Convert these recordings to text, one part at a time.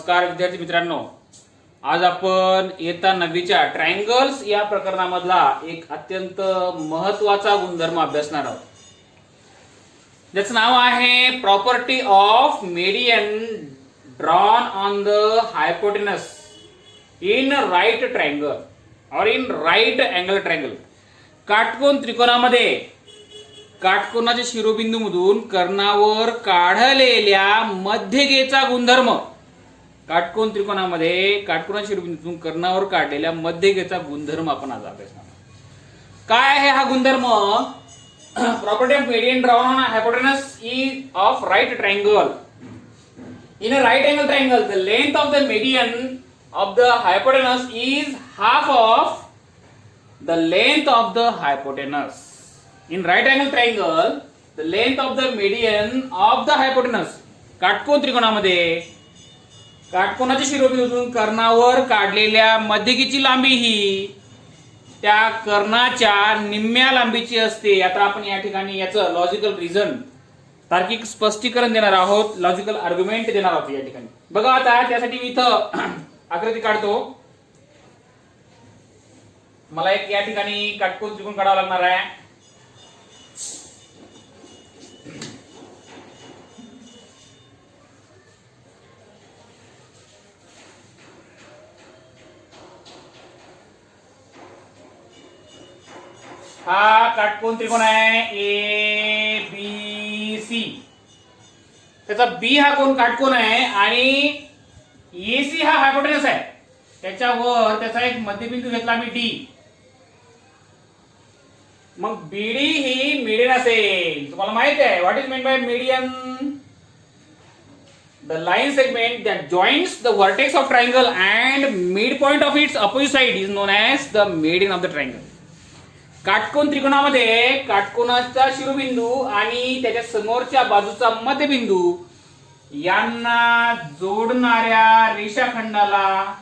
नमस्कार विद्यार्थी मित्रांनो, आज आपण इयत्ता 9वीच्या ट्रायंगल्स या प्रकरणामधला एक अत्यंत महत्वाचा गुणधर्म अभ्यासणार आहोत. ज्याचं नाव आहे property of median drawn on the hypotenuse in right triangle और इन राईट अँगल ट्रायंगल. काटकोन त्रिकोणामध्ये काटकोनाच्या शिरोबिंदूमधून कर्णावर काढलेल्या मध्यगेचा गुणधर्म. काटकोन त्रिकोणामध्ये काटकोनाच्या शिरोबिंदूतून कर्णावर काढलेल्या मध्यगेचा गुणधर्म आपण आज अभ्यासणार. काय आहे हा गुणधर्म? Property of median drawn on hypotenuse is of right triangle. In a right angle triangle the length of the median of the hypotenuse is half of the length of the hypotenuse. In right angle triangle, the length of the median of the hypotenuse. काटकोन त्रिकोणामध्ये काटकोनाच्या शिरोबिंदूतून कर्णावर काढलेल्या मध्यगेची लांबी ही त्या कर्णाच्या निम्म्या लांबीची असते. आता आपण या ठिकाणी याचं लॉजिकल रिझन, तार्किक स्पष्टीकरण देणार आहोत, लॉजिकल आर्ग्युमेंट देणार आहोत या ठिकाणी. बघा आता त्यासाठी मी इथं आकृती काढतो. मला एक या ठिकाणी काटकोन त्रिकोण काढावा लागणार आहे. हा काटकोन त्रिकोण आहे ए बी सी. त्याचा बी हा कोण काटकोन आहे आणि ए सी हा हायपोटेनस आहे. त्याच्यावर त्याचा एक मध्यबिंदू घेतला आम्ही डी. मग बीडी ही मीडियन असेल. तुम्हाला माहित आहे what is meant by median? The line segment that joints the vertex of triangle and mid point of its opposite side is non as the median of the triangle. काटकोन त्रिकोणामध्ये काटकोनाचा शिरोबिंदू आणि त्याच्या समोरच्या बाजूचा मध्यबिंदू यांना जोडणाऱ्या रेषाखंडाला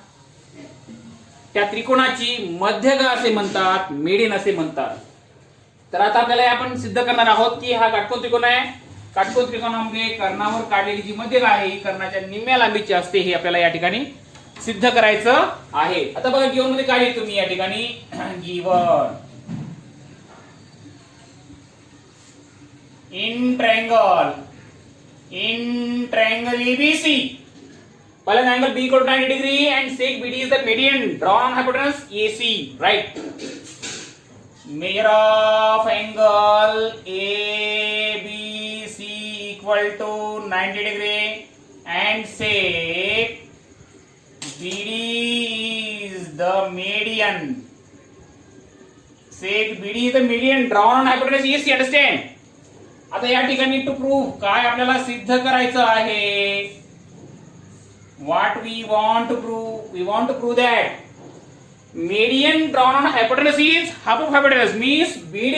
त्या त्रिकोणाची मध्यगा असे म्हणतात, मीडियन असे म्हणतात. तर आता आपल्याला आपण सिद्ध करणार आहोत की हा काटकोन त्रिकोण आहे. काटकोन त्रिकोणामध्ये कर्णावर काढलेली जी मध्यगा आहे ही कर्णाच्या निम्म्या लांबीची असते. हे आपल्याला या ठिकाणी सिद्ध करायचं आहे. आता बघा गिवन मध्ये काय लिहितो मी या ठिकाणी. Given in triangle ABC. Palette angle B equal to 90 degree and sec BD is the median drawn on hypotenuse AC. Right. Measure of angle ABC equal to 90 degree and sec BD is the median. Sec BD is the median drawn on hypotenuse AC. Understand? आता या ठिकाणी to prove काय आपल्याला सिद्ध करायचं आहे. What we want to prove? We want to prove that median drawn on hypotenuse is half of hypotenuse, means BD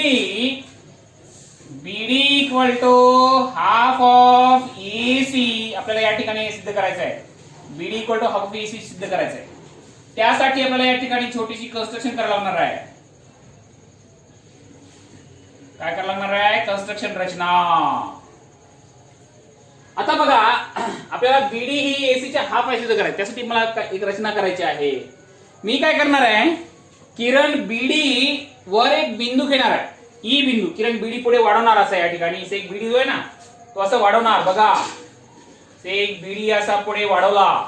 equal to half of AC. आपल्याला या ठिकाणी सिद्ध करायचं आहे. BD equal to half of AC सिद्ध करायचं आहे. त्यासाठी आपल्याला या ठिकाणी छोटीशी कन्स्ट्रक्शन करायला लागणार आहे. काय करायला लागणार आहे? कन्स्ट्रक्शन रचना. आता बघा आपल्याला बीडी ही एसीच्या हाफ आहे सिद्ध करायची. त्यासाठी मला एक रचना करायची आहे. मी काय करणार आहे, किरण बीडी वर एक बिंदू घेणार आहे, ई बिंदू. किरण बीडी पुढे वाढवणार असा या ठिकाणी सेक बीडी जो आहे ना तो असं वाढवणार. बघा सेक बीडी असा पुढे वाढवला.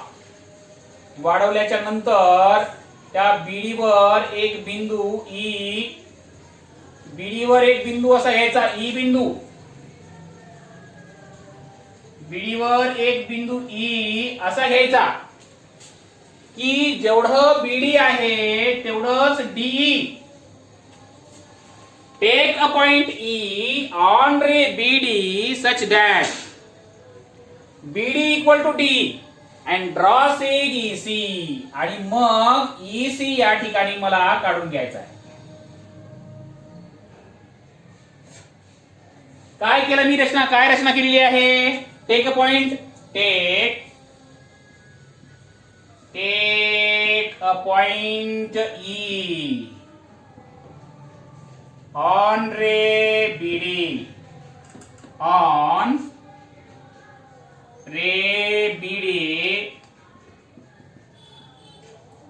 वाढवल्याच्या नंतर त्या बीडी वर एक बिंदू ई, बीडी वर एक बिंदू असा घ्यायचा ई बिंदू. बीडीवर एक बिंदू ई असा घ्यायचा की जेवढं बीडी आहे तेवढंच D E. Take a point E on ray B D such that B D equal to D and draw seg E C. आणि मग ईसी या ठिकाणी मला काढून घ्यायचा आहे. काय केलं मी रचना? काय रचना केलेली आहे? Take a point, take a point E on ray B D, on ray B D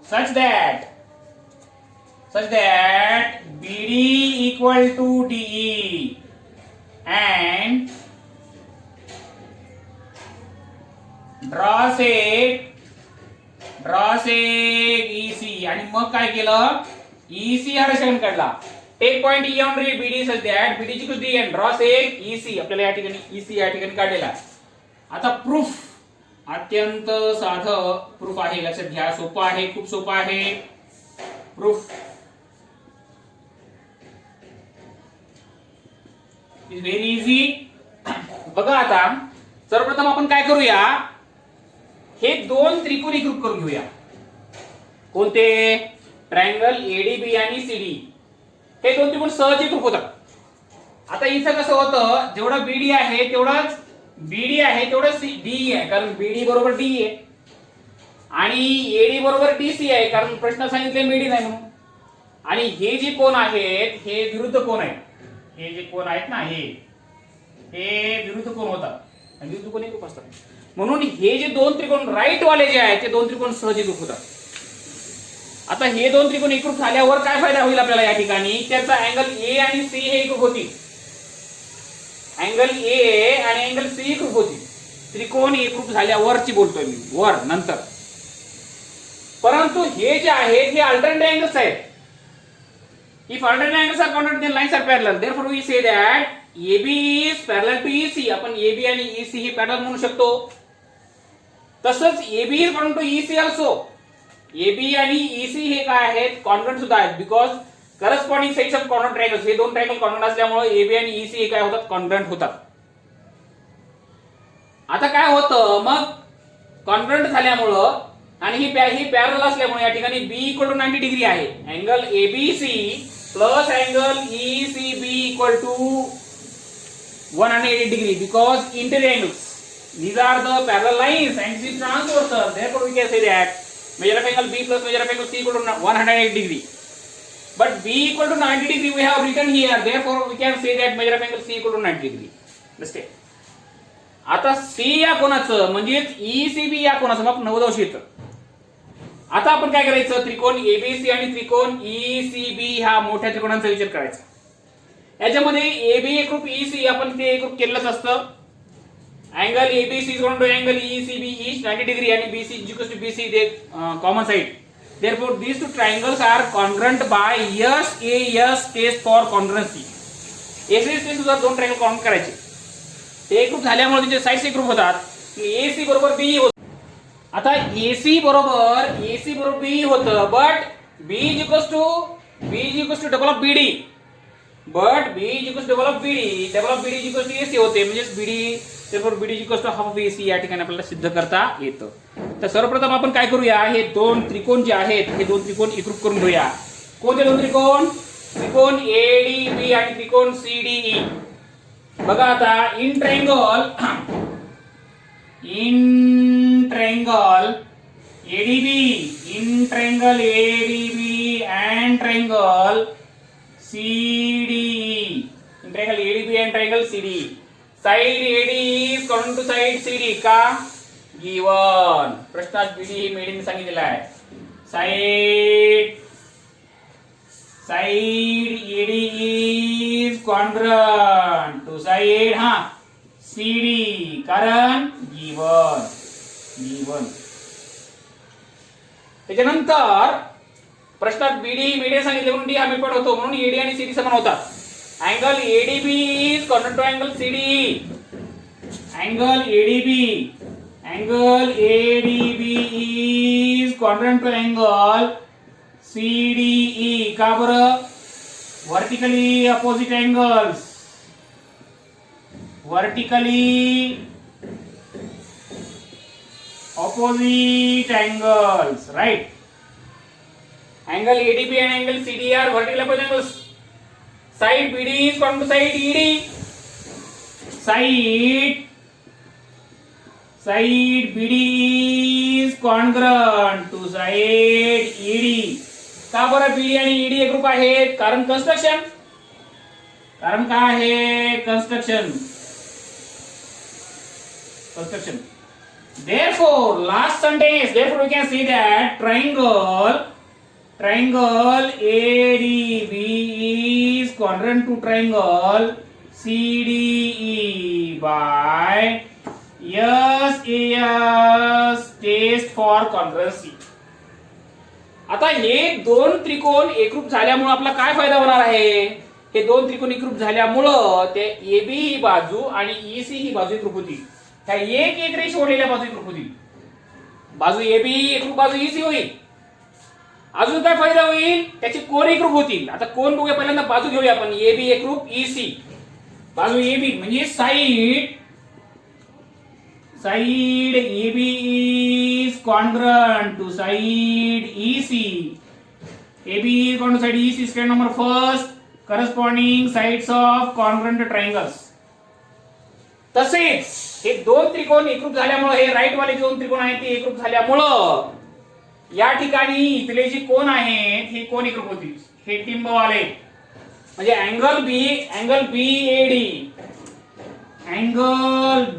such that BD equal to DE and draw seg EC आणि मग काय केलं EC हा रेषाखंड काढला. Take point E on BD such that BD equal to DE and draw seg EC. आपल्याला या ठिकाणी EC या ठिकाणी काढलेला. आता प्रूफ अत्यंत साधं प्रूफ आहे, लक्षात घ्या. सोपं आहे, खूप सोपं आहे प्रूफ. Is very easy. बघा आता सर्वप्रथम आपण काय करूया, हे दोन त्रिकोण एकरूप करून घेऊया. कोणते? ट्रायंगल एडीबी आणि सीडी. हे दोन त्रिकोण सहज एकरूप होतात. आता इथं कसं होतं, जेवढा बीडी आहे तेवढाच बीडी आहे तेवढं डी आहे, कारण बीडी बरोबर डी आहे आणि एडी बरोबर डीसी आहे, कारण प्रश्न सांगितले बीडी नाही म्हणून. आणि हे जे कोण आहेत हे विरुद्ध कोण आहेत. हे जे कोण आहेत ना हे विरुद्ध कोण होतात आणि विरुद्ध कोण एकरूप असतात. म्हणून हे जे दोन त्रिकोण राईट वाले जे आहेत ते दोन त्रिकोण सहज एकरूप होतात. आता हे दोन त्रिकोण एकरूप झाल्यावर काय फायदा होईल आपल्याला या ठिकाणी, त्याचा अँगल ए आणि सी हे एकरूप होतील. अँगल ए आणि अँगल सी एकरूप होतील. त्रिकोण एकरूप झाल्यावरची बोलतोय मी, वर नंतर. परंतु हे जे आहेत हे अल्टरनेट अँगल्स आहेत. If alternate angles are counted, then lines are parallel. Therefore, we say that AB is parallel to EC. आपण AB आणि EC हे पॅरलल म्हणू शकतो. तसंच AB is parallel to EC also. AB आणि EC हे काय आहेत? कॉन्ग्रुएंट सुद्धा आहेत. Because corresponding sides of corner triangles, हे दोन ट्रायंगल कॉन्ग्रुएंट असल्यामुळे AB आणि EC हे काय होतात? कॉन्ग्रुएंट होतात. आता काय होतं मग, कॉन्ग्रुएंट झाल्यामुळं आणि ही पॅरलल असल्यामुळे या ठिकाणी B इक्वल टू 90 डिग्री आहे. Angle ABC plus angle ECB equal to 180 degree because interior angles. These are the parallel lines and this is transversal. Therefore, we can say that measure of angle B plus measure of angle C equal to 180 degree. But B equal to 90 degree we have written here. Therefore, we can say that measure of angle C equal to 90 degree. Understand? आता C या कोणाचं म्हणजेच ECB या कोणाचं मग 90° येतं. आता आपण काय करायचं, त्रिकोण ABC आणि त्रिकोण ECB ह्या मोठ्या त्रिकोणांचा विचार करायचा. याच्यामध्ये AB एकरूप EC आपण ते एकरूप केलेलंच असतं. Angle ABC is equal to angle ECB is 90 degree आणि BC is equal to BC the common side. Therefore, these two triangles are congruent by SAS test for congruency. SAS test नुसार दोन triangle congruent करायचे. ते एकरूप झाल्यामुळे त्यांचे sides एकरूप होतात. AC बरोबर BE होतं. आता AC बरोबर BE होतं, but B is equal to double of BD. But B is equal to double of BD is equal to AC होते, म्हणजे BD. therefore BD is equal to half of AC या ठिकाणी आपल्याला सिद्ध करता येतं. तर सर्वप्रथम आपण काय करूया, हे दोन त्रिकोण जे आहेत हे दोन त्रिकोण एकरूप करून घेऊया. कोणते दोन त्रिकोण? त्रिकोण ADB आणि त्रिकोण CDE. बघा आता in triangle ADB, in triangle ADB and triangle CDE, in triangle ADB and triangle CDE, side AD is common to side CD का? given. प्रश्नात BD ही मेडीने सांगितलेला आहे. side AD is congruent to side CD कारण given. त्याच्यानंतर प्रश्नात BD median सांगितले म्हणून D हा मिडपॉइंट होतो, म्हणून AD आणि CD समान होतात. Angle ADB is congruent to angle CDE. Angle ADB is congruent to angle CDE का बरं? Vertically opposite angles. opposite angles, right? Angle ADB and angle CDE are vertical opposite angles. Side BD is congruent to side ED. Side BD is congruent to side ED. का बरं BD आणि ED एक group आहेत? कारण construction. कारण काय आहे? Construction. Therefore, last sentence, therefore we can see that triangle ADB is congruent to triangle CDE by SAS test for congruency. आता हे दोन त्रिकोण एकरूप झाल्यामुळे आपला काय फायदा होणार आहे? हे दोन त्रिकोण एकरूप झाल्यामुळं ते AB ही बाजू आणि EC ही बाजू एकरूप होतील. त्या एक एक रेष ओढलेल्या बाजू एकरूप होतील. बाजू AB एकरूप बाजू EC होईल. अजून काय फायदा होईल? त्याचे कोन एकरूप होतील. आता कोन बघूया, पहिल्यांदा बाजू घेऊया आपण. AB एकरूप EC. बाजू AB म्हणजे side AB is congruent to side EC. AB is congruent to side EC. Square number first corresponding sides of congruent triangles. तसेच हे दोन त्रिकोण एकरूप झाल्यामुळे, हे राईट वाले दोन त्रिकोण आहेत ते एकरूप झाल्यामुळं या ठिकाणी इथले जे कोन आहेत हे कोन एकरूप होतील. हे टिंबवाले म्हणजे angle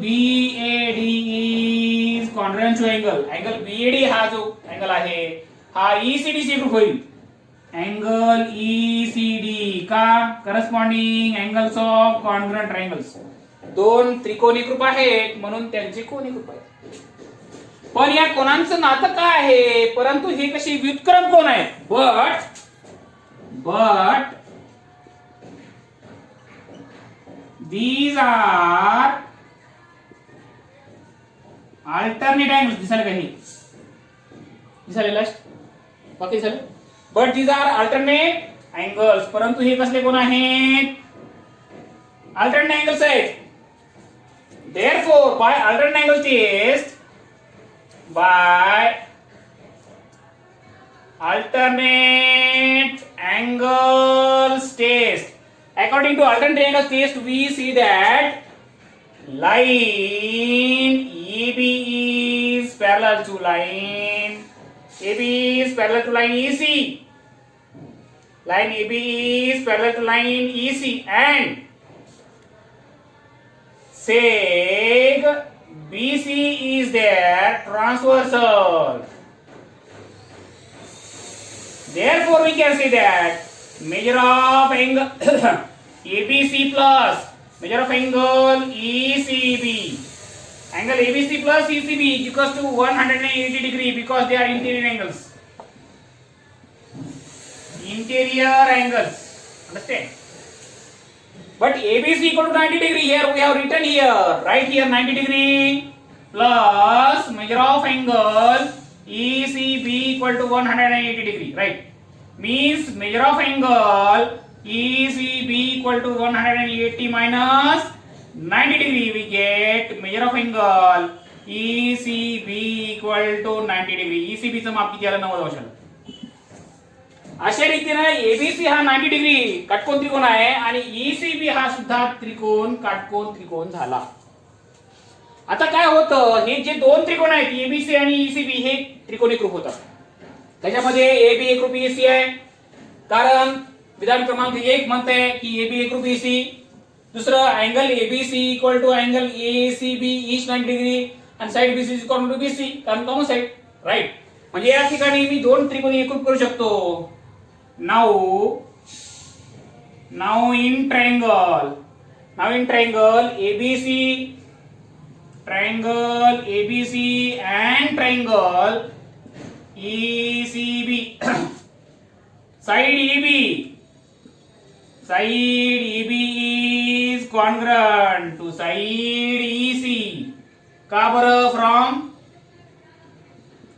BAD is congruent to angle BAD. हा जो अँगल आहे हा ECD चे एकरूप होईल. अँगल ECD का corresponding angles of congruent triangles. दोन त्रिकोण एकरूप आहेत म्हणून त्यांचे कोन एकरूप आहेत. पण या कोणांचं नातं काय आहे? परंतु हे कशी व्युत्क्रम कोन आहेत. But these are alternate angles. दिसायला काही दिसायला लास्ट बाकी दिसायला. But these are alternate angles. परंतु हे कसले कोण आहेत? alternate angles आहेत. Therefore by alternate angle test, according to alternate angles test, we see that line EB is parallel to line EC. Line EB is parallel to line EC and seg BC is their transversal. Therefore we can say that measure of angle ABC plus measure of angle ECB. Angle ABC plus ECB is equals to 180 degree because they are interior angles. Understand? But ABC equal to 90 degree. Here we have written right here 90 degree plus measure of angle ECB equal to 180 degree. Right? Means measure of angle ECB equal to 180 minus 90 degree. We get measure of angle ECB equal to 90 degree. ECB चं माप किती आलं? 90 अंशाला. अशा रीतीने ABC हा 90 degree काटकोन त्रिकोण आहे आणि ECB हा सुद्धा त्रिकोण काटकोन त्रिकोण झाला. आता काय होतं? हे जे दोन त्रिकोण आहेत ABC आणि ECB हे त्रिकोण एकरूप होतात. त्याच्यामध्ये AB एकरूप EC आहे कारण विधान क्रमांक 1 म्हणते की AB एकरूप EC. दुसरं angle ABC equal to angle ACB each 90 degree आणि side BC is equal to BC कारण कॉमन साइड. राईट? म्हणजे या ठिकाणी मी दोन त्रिकोण एकरूप करू शकतो. Now in triangle ABC and triangle ECB. Side EB is congruent to side EC. का बरं?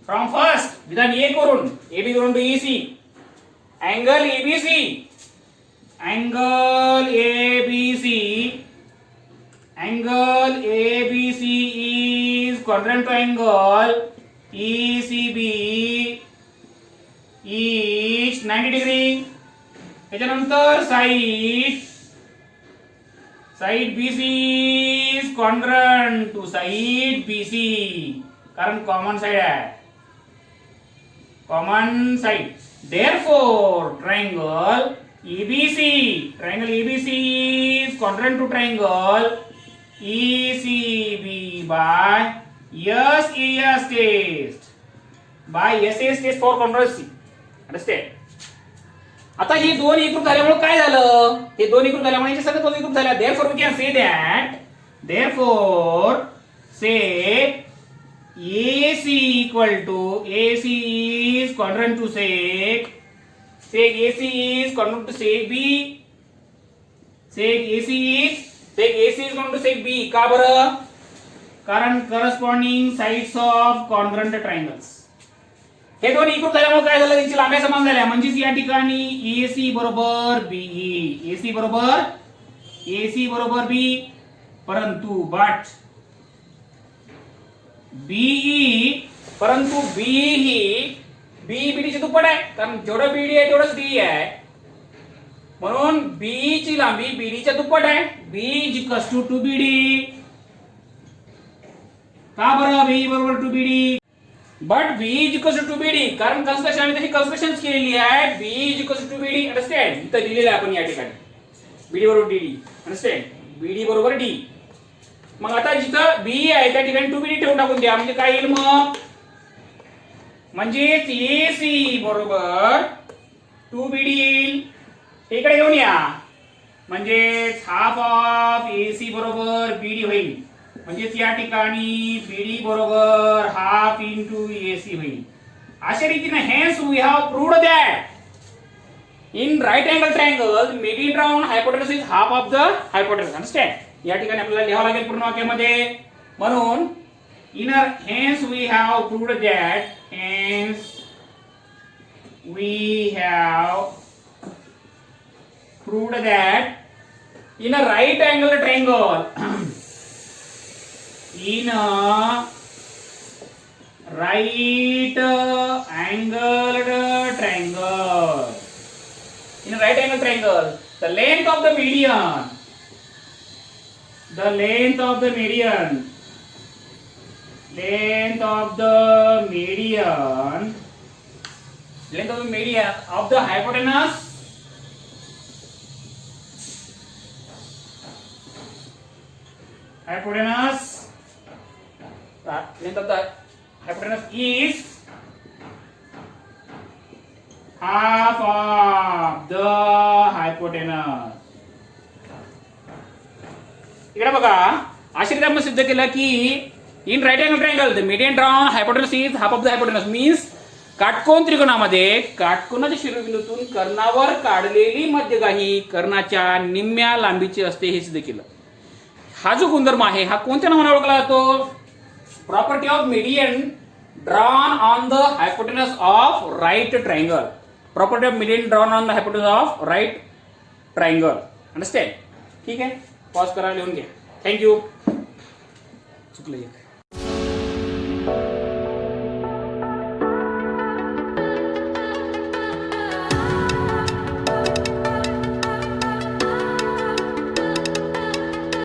from first विधान A करून AB करून to EC. Angle ABC is congruent to angle ECB each 90 degree. त्याच्यानंतर side BC is congruent to side BC कारण common side आहे. Therefore triangle EBC is congruent to triangle ECB by SAS test by SAS test for congruency. Understand? आता हे दोन एकरूप झाल्यामुळे काय झालं? हे दोन एकरूप झाल्यामुळे हे सगळे दोन एकरूप झाल्या. Therefore we can say that. Therefore say AC equal to AC is congruent to sec. Sec AC is congruent to sec B. Sec AC is congruent to sec B. का बरं? कारण corresponding sides of congruent triangles. हे दोन equal झाल्यामुळे काय झालं? त्यांची लांब्या समान झाल्या. म्हणजेच या ठिकाणी AC बरोबर BE, AC बरोबर B, परंतु BE ही BD ची दुप्पट आहे. कारण जेवढं BD आहे तेवढंच DE आहे. म्हणून BE ची लांबी BD च्या दुप्पट आहे. B equals to 2BD. का बरं BE बरोबर 2BD? But B equals to 2BD कारण कन्स्ट्रक्शन आणि त्याची कन्स्ट्रक्शन केलेली आहे. B equals to 2BD. Understand? इथं दिलेलं आहे आपण या ठिकाणी BD बरोबर DD. अंडरस्टँड? BD बरोबर D. मग आता जिथं B आहे त्या ठिकाणी 2BD ठेवून टाकून द्या. म्हणजे काय येईल मग? म्हणजेच AC बरोबर 2BD येईल. इकडे घेऊन या. म्हणजेच हाफ ऑफ AC बरोबर BD होईल. म्हणजेच या ठिकाणी BD बरोबर हाफ इंटू AC होईल. अशा रीतीने hence we have proved that in right angle triangle median round hypotenuse is half of the hypotenuse. Understand? या ठिकाणी आपल्याला लिहावं लागेल पूर्ण वाक्यामध्ये. म्हणून hence we have proved that in a right angle triangle in a right angled triangle the length of the median of the hypotenuse length of the hypotenuse is half of the hypotenuse. इकडे बघा अशी रीती आपण सिद्ध केलं की in right angle triangle the median drawn hypotenuse is half of the hypotenuse means काटकोन त्रिकोणामध्ये काटकोनाच्या शिरोबिंदूतून कर्णावर काढलेली मध्यगाही कर्णाच्या निम्म्या लांबीची असते हे सिद्ध केलं. हा जो गुणधर्म आहे हा कोणत्या नावाने ओळखला जातो? Property of median drawn on the hypotenuse of right triangle. Property of median drawn on the hypotenuse of right triangle. Understand? ठीक आहे. पॉज करा, लिहून घ्या. थँक्यू. चुकलं एक.